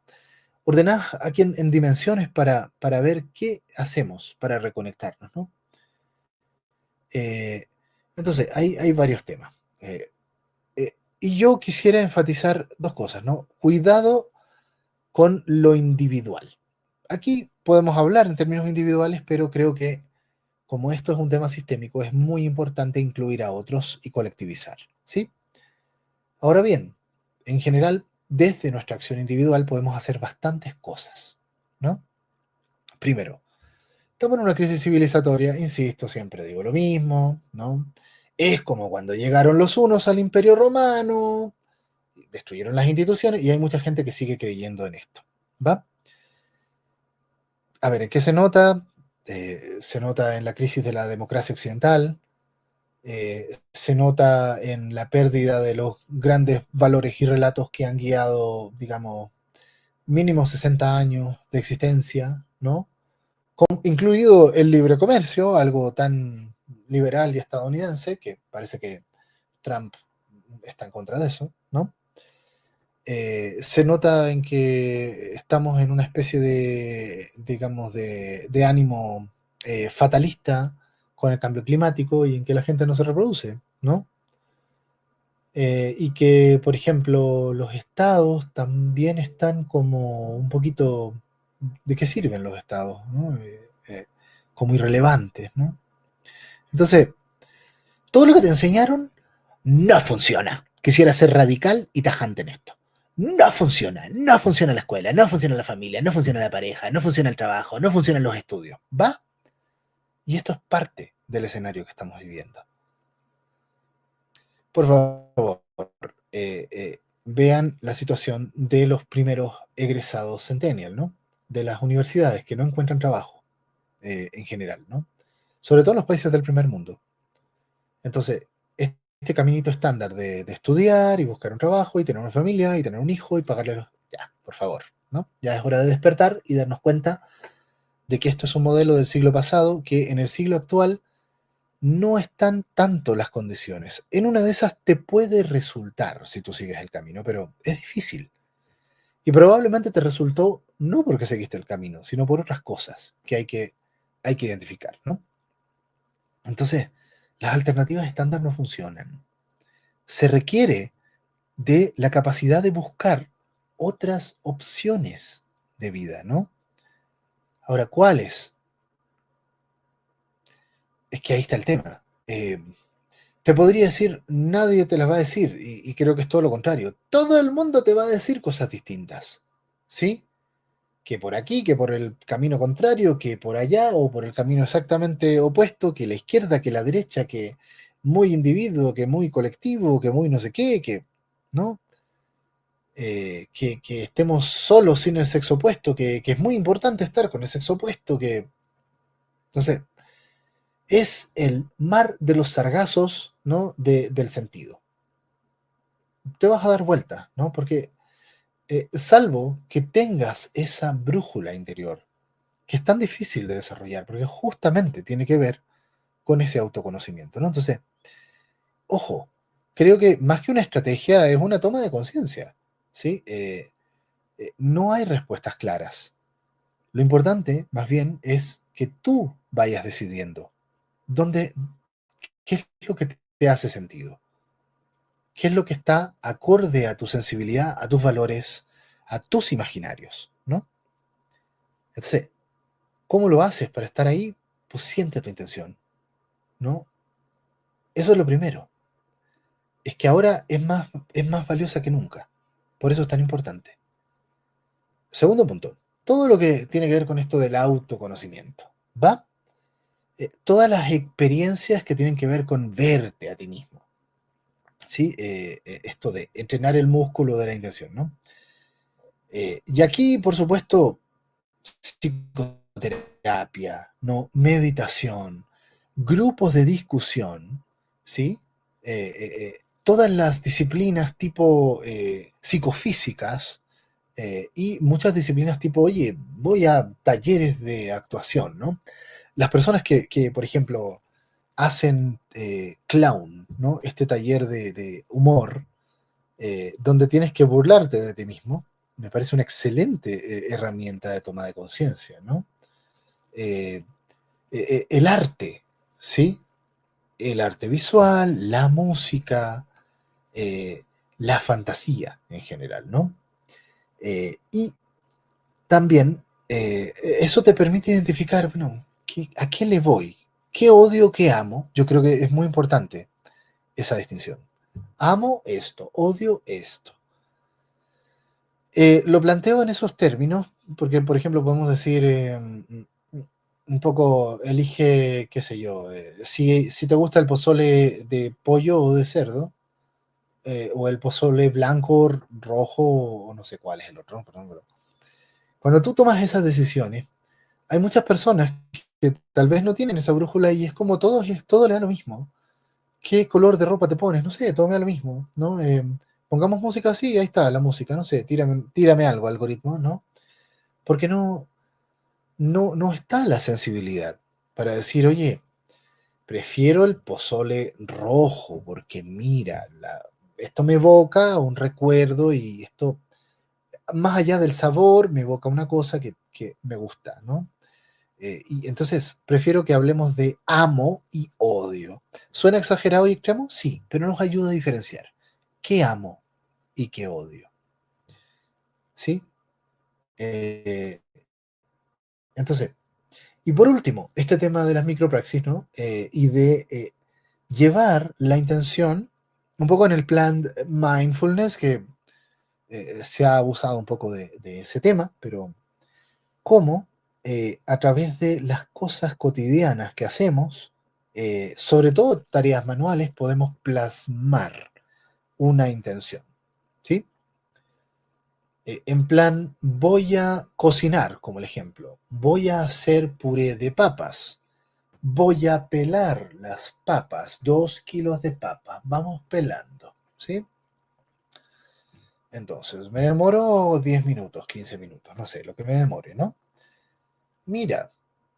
ordenadas aquí en dimensiones para ver qué hacemos para reconectarnos, ¿no? Eh, entonces, hay varios temas. Y yo quisiera enfatizar dos cosas, ¿no? Cuidado con lo individual. Aquí podemos hablar en términos individuales, pero creo que como esto es un tema sistémico, es muy importante incluir a otros y colectivizar, ¿sí? Ahora bien, en general, desde nuestra acción individual podemos hacer bastantes cosas, ¿no? Primero, estamos en una crisis civilizatoria, insisto, siempre digo lo mismo, ¿no? Es como cuando llegaron los hunos al Imperio Romano, destruyeron las instituciones y hay mucha gente que sigue creyendo en esto, ¿va? A ver, ¿en qué se nota? Se nota en la crisis de la democracia occidental, se nota en la pérdida de los grandes valores y relatos que han guiado, digamos, mínimo 60 años de existencia, ¿no? Incluido el libre comercio, algo tan liberal y estadounidense, que parece que Trump está en contra de eso, ¿no? Se nota en que estamos en una especie de, digamos, de ánimo fatalista con el cambio climático y en que la gente no se reproduce, ¿no? Y que, por ejemplo, los estados también están como un poquito... ¿De qué sirven los estados? ¿No? Como irrelevantes, ¿no? Entonces, todo lo que te enseñaron no funciona. Quisiera ser radical y tajante en esto. No funciona, no funciona la escuela, no funciona la familia, no funciona la pareja, no funciona el trabajo, no funcionan los estudios. ¿Va? Y esto es parte del escenario que estamos viviendo. Por favor, vean la situación de los primeros egresados Centennial, ¿no? De las universidades que no encuentran trabajo en general, ¿no? Sobre todo en los países del primer mundo. Entonces, este caminito estándar de estudiar y buscar un trabajo y tener una familia y tener un hijo y pagarle los... Ya, por favor, ¿no? Ya es hora de despertar y darnos cuenta de que esto es un modelo del siglo pasado que en el siglo actual no están tanto las condiciones. En una de esas te puede resultar si tú sigues el camino, pero es difícil. Y probablemente te resultó no porque seguiste el camino, sino por otras cosas que hay que identificar, ¿no? Entonces, las alternativas estándar no funcionan. Se requiere de la capacidad de buscar otras opciones de vida, ¿no? Ahora, ¿cuáles? Es que ahí está el tema. Te podría decir, nadie te las va a decir, y creo que es todo lo contrario. Todo el mundo te va a decir cosas distintas, ¿sí? Que por aquí, que por el camino contrario, que por allá, o por el camino exactamente opuesto, que la izquierda, que la derecha, que muy individuo, que muy colectivo, que muy no sé qué, que, ¿no? Que estemos solos sin el sexo opuesto, que es muy importante estar con el sexo opuesto, que, no sé, es el mar de los sargazos, ¿no? Del sentido. Te vas a dar vuelta, ¿no? Porque salvo que tengas esa brújula interior, que es tan difícil de desarrollar, porque justamente tiene que ver con ese autoconocimiento, ¿no? Entonces, ojo, creo que más que una estrategia es una toma de conciencia, ¿sí? No hay respuestas claras. Lo importante, más bien, es que tú vayas decidiendo dónde, qué es lo que te hace sentido, qué es lo que está acorde a tu sensibilidad, a tus valores, a tus imaginarios, ¿no? Entonces, ¿cómo lo haces para estar ahí? Pues siente tu intención, ¿no? Eso es lo primero. Es que ahora es más valiosa que nunca. Por eso es tan importante. Segundo punto, todo lo que tiene que ver con esto del autoconocimiento. ¿Va? Todas las experiencias que tienen que ver con verte a ti mismo. ¿Sí? Esto de entrenar el músculo de la intención, ¿no? Y aquí, por supuesto, psicoterapia, ¿no? Meditación, grupos de discusión, ¿sí? Todas las disciplinas tipo psicofísicas y muchas disciplinas tipo, oye, voy a talleres de actuación, ¿no? Las personas que por ejemplo, hacen clown, ¿no? Este taller de humor, donde tienes que burlarte de ti mismo, me parece una excelente herramienta de toma de conciencia, ¿no? Eh, el arte, ¿sí? El arte visual, la música, eh, la fantasía en general, ¿no? Y también eso te permite identificar, bueno, ¿a qué le voy? ¿Qué odio, qué amo? Yo creo que es muy importante esa distinción. Amo esto, odio esto. Lo planteo en esos términos porque, por ejemplo, podemos decir un poco, elige, qué sé yo, si te gusta el pozole de pollo o de cerdo, o el pozole blanco, rojo, o no sé cuál es el otro, perdón, pero cuando tú tomas esas decisiones, hay muchas personas que tal vez no tienen esa brújula y es como todo le da lo mismo. ¿Qué color de ropa te pones? No sé, todo me da lo mismo, ¿no? Pongamos música así, ahí está la música, no sé, tírame algo, algoritmo, ¿no? Porque no está la sensibilidad para decir, oye, prefiero el pozole rojo porque mira, esto me evoca un recuerdo y esto, más allá del sabor, me evoca una cosa que me gusta, ¿no? Y entonces, prefiero que hablemos de amo y odio. ¿Suena exagerado y extremo? Sí, pero nos ayuda a diferenciar qué amo y qué odio. ¿Sí? Eh, entonces, y por último, este tema de las micropraxis, ¿no? Y de llevar la intención, un poco en el plan de mindfulness, que se ha abusado un poco de ese tema, pero cómo a través de las cosas cotidianas que hacemos, sobre todo tareas manuales, podemos plasmar una intención, ¿sí? En plan, voy a cocinar, como el ejemplo, voy a hacer puré de papas, voy a pelar las papas, 2 kilos de papas, vamos pelando, ¿sí? Entonces, me demoro 10 minutos, 15 minutos, no sé, lo que me demore, ¿no? Mira,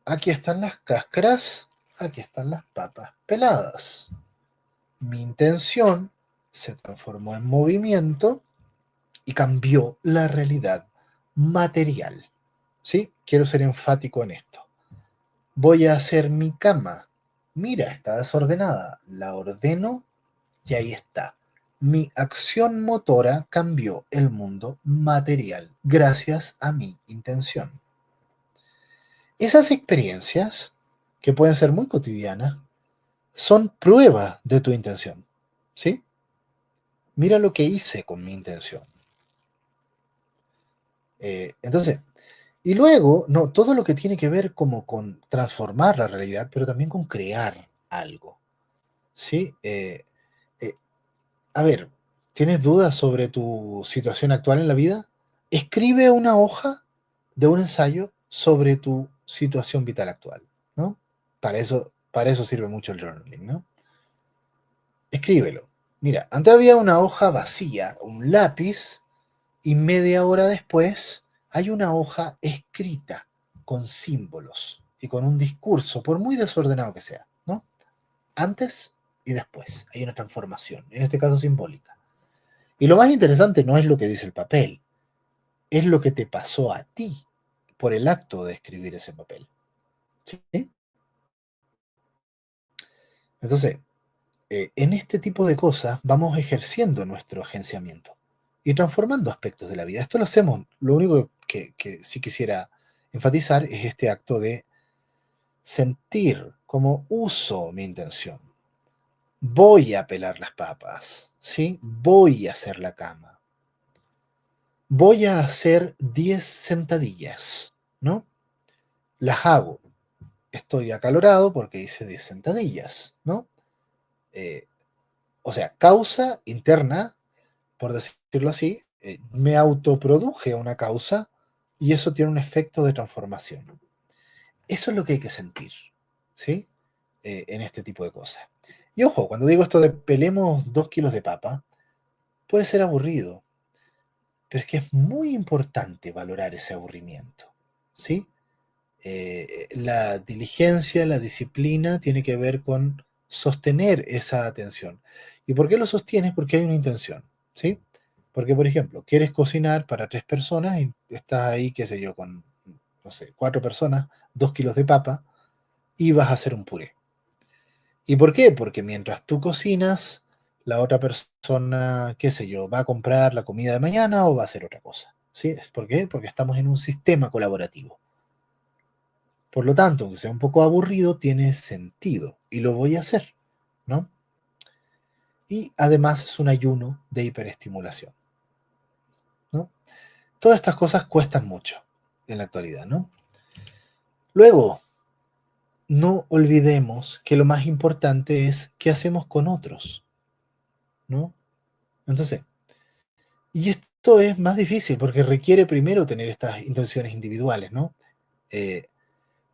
aquí están las cáscaras, aquí están las papas peladas. Mi intención se transformó en movimiento y cambió la realidad material. ¿Sí? Quiero ser enfático en esto. Voy a hacer mi cama. Mira, está desordenada. La ordeno y ahí está. Mi acción motora cambió el mundo material gracias a mi intención. Esas experiencias, que pueden ser muy cotidianas, son prueba de tu intención. ¿Sí? Mira lo que hice con mi intención. Entonces, y luego, no, todo lo que tiene que ver como con transformar la realidad, pero también con crear algo. ¿Sí? Eh, a ver, ¿tienes dudas sobre tu situación actual en la vida? Escribe una hoja de un ensayo sobre tu situación vital actual, ¿no? Para eso sirve mucho el journaling, ¿no? Escríbelo. Mira, antes había una hoja vacía, un lápiz, y media hora después hay una hoja escrita con símbolos y con un discurso, por muy desordenado que sea, ¿no? Antes y después hay una transformación, en este caso simbólica. Y lo más interesante no es lo que dice el papel, es lo que te pasó a ti por el acto de escribir ese papel. ¿Sí? Entonces, en este tipo de cosas vamos ejerciendo nuestro agenciamiento y transformando aspectos de la vida. Esto lo hacemos, lo único que sí quisiera enfatizar es este acto de sentir cómo uso mi intención. Voy a pelar las papas, ¿sí? Voy a hacer la cama. Voy a hacer 10 sentadillas, ¿no? Las hago. Estoy acalorado porque hice 10 sentadillas, ¿no? Eh, o sea, causa interna, por decirlo así, me autoproduje una causa y eso tiene un efecto de transformación. Eso es lo que hay que sentir, ¿sí? En este tipo de cosas. Y ojo, cuando digo esto de pelemos 2 kilos de papa, puede ser aburrido, pero es que es muy importante valorar ese aburrimiento, ¿sí? La diligencia, la disciplina tiene que ver con sostener esa atención. ¿Y por qué lo sostienes? Porque hay una intención, ¿sí? Porque, por ejemplo, quieres cocinar para 3 personas y estás ahí, qué sé yo, con, no sé, 4 personas, 2 kilos de papa y vas a hacer un puré. ¿Y por qué? Porque mientras tú cocinas, la otra persona, qué sé yo, va a comprar la comida de mañana o va a hacer otra cosa. ¿Sí? ¿Por qué? Porque estamos en un sistema colaborativo. Por lo tanto, aunque sea un poco aburrido, tiene sentido y lo voy a hacer, ¿no? Y además es un ayuno de hiperestimulación, ¿no? Todas estas cosas cuestan mucho en la actualidad, ¿no? Luego, no olvidemos que lo más importante es qué hacemos con otros, ¿no? Entonces, y esto es más difícil porque requiere primero tener estas intenciones individuales, ¿no? Eh,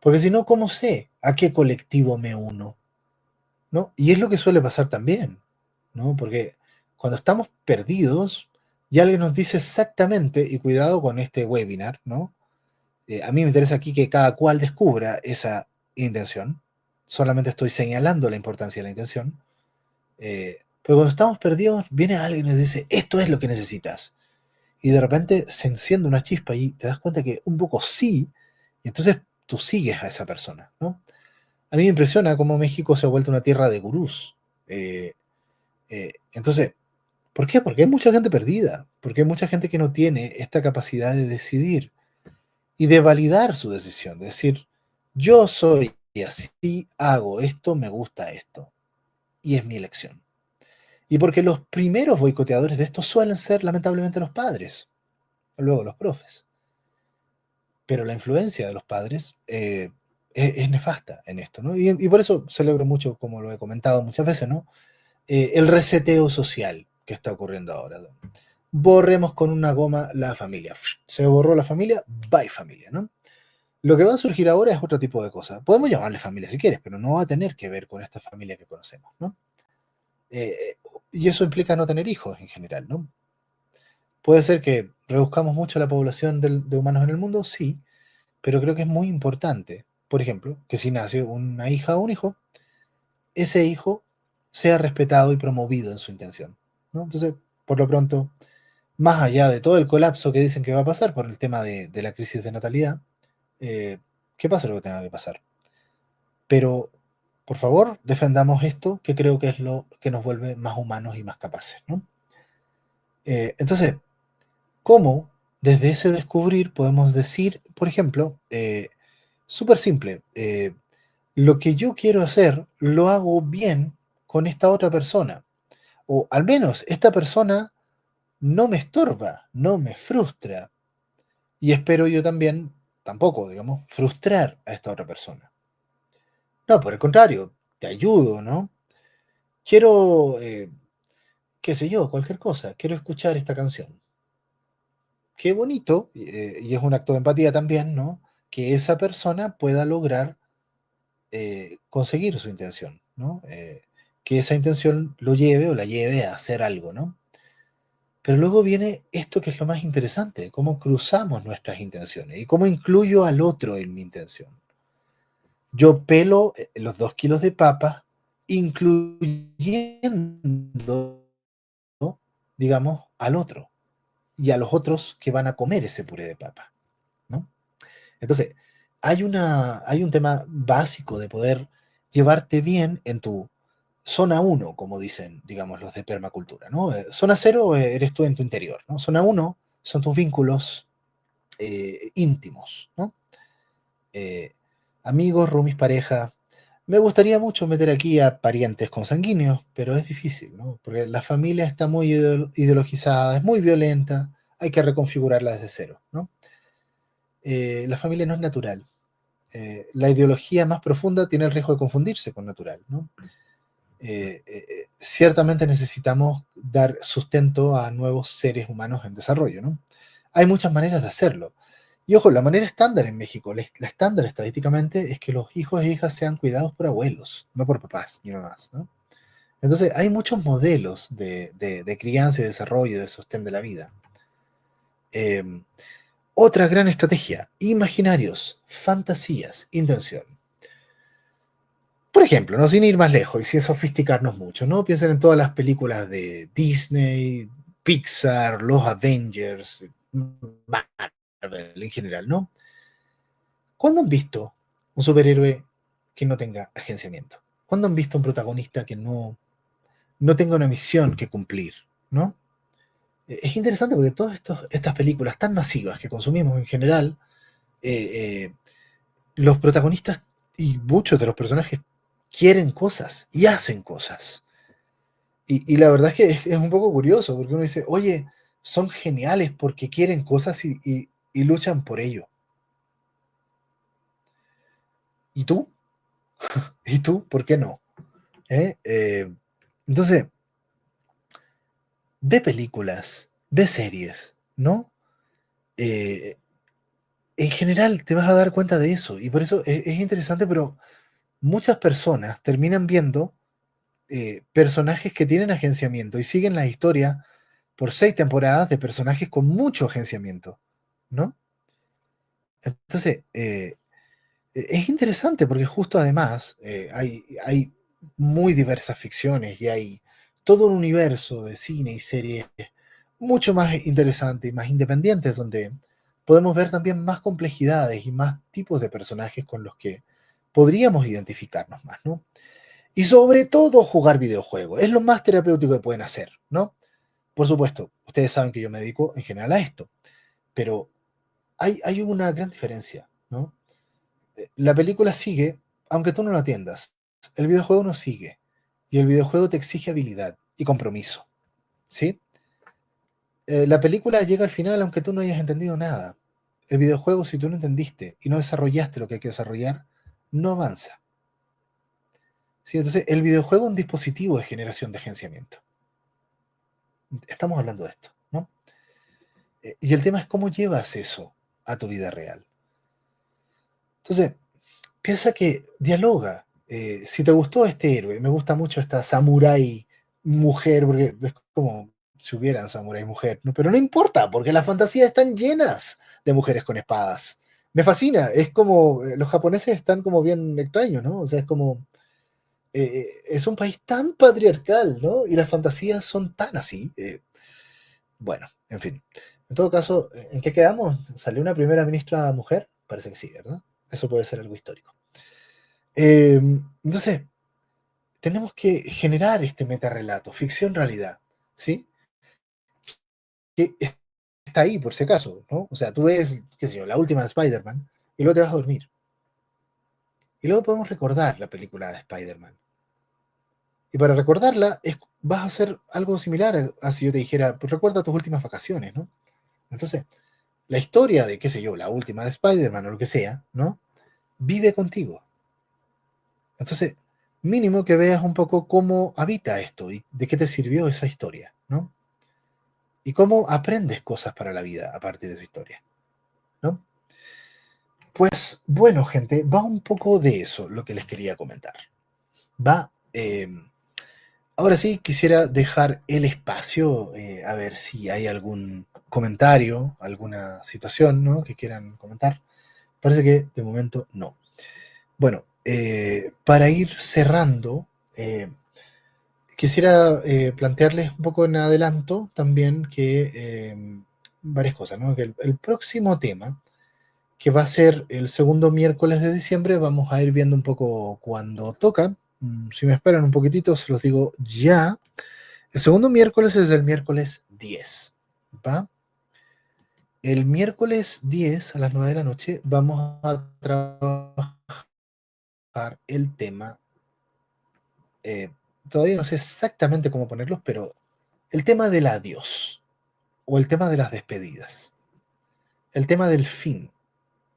Porque si no, ¿cómo sé a qué colectivo me uno? ¿No? Y es lo que suele pasar también, ¿no? Porque cuando estamos perdidos y alguien nos dice exactamente, y cuidado con este webinar, ¿no? A mí me interesa aquí que cada cual descubra esa intención. Solamente estoy señalando la importancia de la intención. Pero cuando estamos perdidos, viene alguien y nos dice, esto es lo que necesitas. Y de repente se enciende una chispa y te das cuenta que un poco sí, y entonces tú sigues a esa persona, ¿no? A mí me impresiona cómo México se ha vuelto una tierra de gurús. Eh, entonces, ¿por qué? Porque hay mucha gente perdida, porque hay mucha gente que no tiene esta capacidad de decidir y de validar su decisión, de decir, yo soy así, hago esto, me gusta esto, y es mi elección. Y porque los primeros boicoteadores de esto suelen ser lamentablemente los padres, luego los profes. Pero la influencia de los padres es nefasta en esto, ¿no? Y por eso celebro mucho, como lo he comentado muchas veces, ¿no? El reseteo social que está ocurriendo ahora. ¿No? Borremos con una goma la familia. Se borró la familia, bye familia, ¿no? Lo que va a surgir ahora es otro tipo de cosa. Podemos llamarle familia si quieres, pero no va a tener que ver con esta familia que conocemos, ¿no? Eh, y eso implica no tener hijos en general, ¿no? Puede ser que reduzcamos mucho la población de humanos en el mundo, sí, pero creo que es muy importante, por ejemplo, que si nace una hija o un hijo, ese hijo sea respetado y promovido en su intención, ¿no? Entonces, por lo pronto, más allá de todo el colapso que dicen que va a pasar por el tema de la crisis de natalidad, que pase lo que tenga que pasar. Pero, por favor, defendamos esto, que creo que es lo que nos vuelve más humanos y más capaces, ¿no? Entonces, ¿cómo desde ese descubrir podemos decir, por ejemplo, súper simple, lo que yo quiero hacer lo hago bien con esta otra persona? O al menos esta persona no me estorba, no me frustra. Y espero yo también, tampoco, digamos, frustrar a esta otra persona. No, por el contrario, te ayudo, ¿no? Quiero, qué sé yo, cualquier cosa, quiero escuchar esta canción. Qué bonito, y es un acto de empatía también, ¿no? Que esa persona pueda lograr conseguir su intención, ¿no? Que esa intención lo lleve o la lleve a hacer algo, ¿no? Pero luego viene esto que es lo más interesante, cómo cruzamos nuestras intenciones y cómo incluyo al otro en mi intención. Yo pelo los 2 kilos de papa, incluyendo, digamos, al otro y a los otros que van a comer ese puré de papa, ¿no? Entonces, hay un tema básico de poder llevarte bien en tu zona uno, como dicen, digamos, los de permacultura, ¿no? Zona cero eres tú en tu interior, ¿no? Zona uno son tus vínculos íntimos, ¿no? Eh, Amigos, roomies, pareja. Me gustaría mucho meter aquí a parientes consanguíneos, pero es difícil, ¿no? Porque la familia está muy ideologizada, es muy violenta, hay que reconfigurarla desde cero, ¿no? La familia no es natural. La ideología más profunda tiene el riesgo de confundirse con natural, ¿no? Ciertamente necesitamos dar sustento a nuevos seres humanos en desarrollo, ¿no? Hay muchas maneras de hacerlo. Y ojo, la manera estándar en México, la estándar estadísticamente es que los hijos e hijas sean cuidados por abuelos, no por papás ni mamás, ¿no? Entonces, hay muchos modelos de crianza y desarrollo, de sostén de la vida. Eh, Otra gran estrategia, imaginarios, fantasías, intención. Por ejemplo, no sin ir más lejos y sin sofisticarnos mucho, ¿no? Piensen en todas las películas de Disney, Pixar, los Avengers, Marvel en general, ¿no? ¿Cuándo han visto un superhéroe que no tenga agenciamiento? ¿Cuándo han visto un protagonista que no tenga una misión que cumplir? ¿No? Es interesante porque todas estas películas tan masivas que consumimos en general, eh, eh, los protagonistas y muchos de los personajes quieren cosas y hacen cosas. Y la verdad es que es un poco curioso porque uno dice, oye, son geniales porque quieren cosas y luchan por ello. ¿Y tú? ¿Y tú? ¿Por qué no? Entonces, ve películas, ve series, ¿no? Eh, en general te vas a dar cuenta de eso y por eso es interesante, pero muchas personas terminan viendo personajes que tienen agenciamiento y siguen la historia por 6 temporadas de personajes con mucho agenciamiento, ¿no? Entonces, es interesante porque justo además hay muy diversas ficciones y hay todo un universo de cine y series mucho más interesante y más independientes donde podemos ver también más complejidades y más tipos de personajes con los que podríamos identificarnos más, ¿no? Y sobre todo jugar videojuegos. Es lo más terapéutico que pueden hacer, ¿no? Por supuesto, ustedes saben que yo me dedico en general a esto, pero hay una gran diferencia, ¿no? La película sigue, aunque tú no lo atiendas. El videojuego no sigue. Y el videojuego te exige habilidad y compromiso, ¿sí? La película llega al final aunque tú no hayas entendido nada. El videojuego, si tú no entendiste y no desarrollaste lo que hay que desarrollar, no avanza. ¿Sí? Entonces, el videojuego es un dispositivo de generación de agenciamiento. Estamos hablando de esto, ¿no? Y el tema es cómo llevas eso a tu vida real. Entonces, piensa que dialoga. Si te gustó este héroe, me gusta mucho esta samurái mujer, porque es como si hubieran samurái mujer, ¿no? Pero no importa, porque las fantasías están llenas de mujeres con espadas. Me fascina, es como, los japoneses están como bien extraños, ¿no? O sea, es como, es un país tan patriarcal, ¿no? Y las fantasías son tan así. Bueno, en fin. En todo caso, ¿en qué quedamos? ¿Salió una primera ministra mujer? Parece que sí, ¿verdad? Eso puede ser algo histórico. Entonces, tenemos que generar este metarrelato, ficción-realidad, ¿sí? Que está ahí, por si acaso, ¿no? O sea, tú ves, qué sé yo, la última de Spider-Man y luego te vas a dormir. Y luego podemos recordar la película de Spider-Man. Y para recordarla, vas a hacer algo similar a si yo te dijera, pues recuerda tus últimas vacaciones, ¿no? Entonces, la historia de, qué sé yo, la última de Spider-Man o lo que sea, ¿no? Vive contigo. Entonces, mínimo que veas un poco cómo habita esto y de qué te sirvió esa historia, ¿no? Y cómo aprendes cosas para la vida a partir de esa historia, ¿no? Pues bueno, gente, va un poco de eso lo que les quería comentar. Va. Ahora sí, quisiera dejar el espacio a ver si hay algún comentario, alguna situación, ¿no? Que quieran comentar. Parece que de momento no. Bueno, para ir cerrando, quisiera plantearles un poco en adelanto también que varias cosas, ¿no? Que el próximo tema, que va a ser el segundo miércoles de diciembre, vamos a ir viendo un poco cuando toca. Si me esperan un poquitito, se los digo ya. El segundo miércoles es el miércoles 10, ¿va? El miércoles 10 a las 9 de la noche vamos a trabajar el tema. eh, Todavía no sé exactamente cómo ponerlos, pero el tema del adiós o el tema de las despedidas, el tema del fin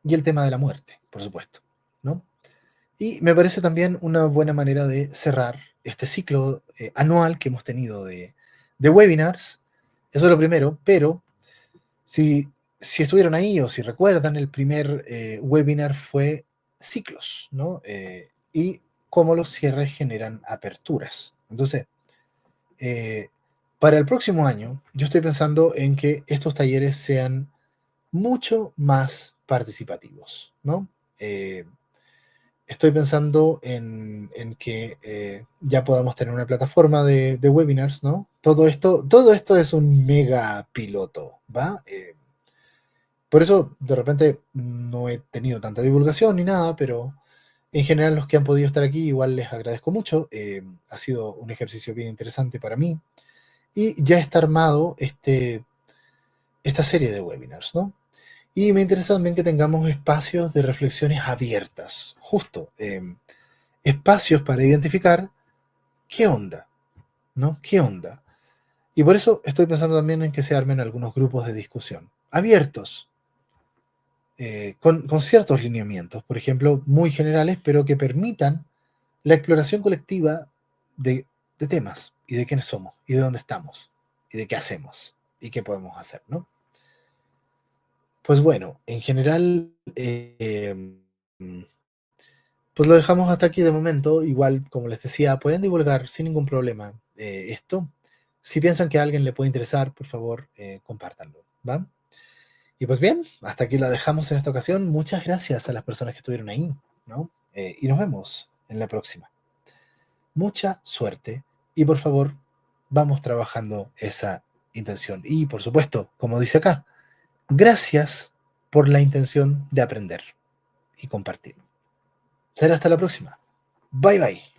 y el tema de la muerte, por supuesto, ¿no? Y me parece también una buena manera de cerrar este ciclo anual que hemos tenido de webinars. Eso es lo primero, pero si estuvieron ahí o si recuerdan, el primer webinar fue ciclos, ¿no? Y cómo los cierres generan aperturas. Entonces, eh, para el próximo año, yo estoy pensando en que estos talleres sean mucho más participativos, ¿no? estoy pensando en que ya podamos tener una plataforma de webinars, ¿no? Todo esto es un mega piloto, ¿va? Por eso, de repente, no he tenido tanta divulgación ni nada, pero en general los que han podido estar aquí, igual les agradezco mucho. Ha sido un ejercicio bien interesante para mí. Y ya está armado esta serie de webinars, ¿no? Y me interesa también que tengamos espacios de reflexiones abiertas, justo, espacios para identificar qué onda, ¿no? ¿Qué onda? Y por eso estoy pensando también en que se armen algunos grupos de discusión, abiertos, con ciertos lineamientos, por ejemplo, muy generales, pero que permitan la exploración colectiva de, de temas y de quiénes somos y de dónde estamos y de qué hacemos y qué podemos hacer, ¿no? Pues bueno, en general, pues lo dejamos hasta aquí de momento. Igual, como les decía, pueden divulgar sin ningún problema esto. Si piensan que a alguien le puede interesar, por favor, compártanlo, ¿va? Y pues bien, hasta aquí la dejamos en esta ocasión. Muchas gracias a las personas que estuvieron ahí, ¿no? Y nos vemos en la próxima. Mucha suerte y por favor, vamos trabajando esa intención. Y por supuesto, como dice acá, gracias por la intención de aprender y compartir. Será hasta la próxima. Bye bye.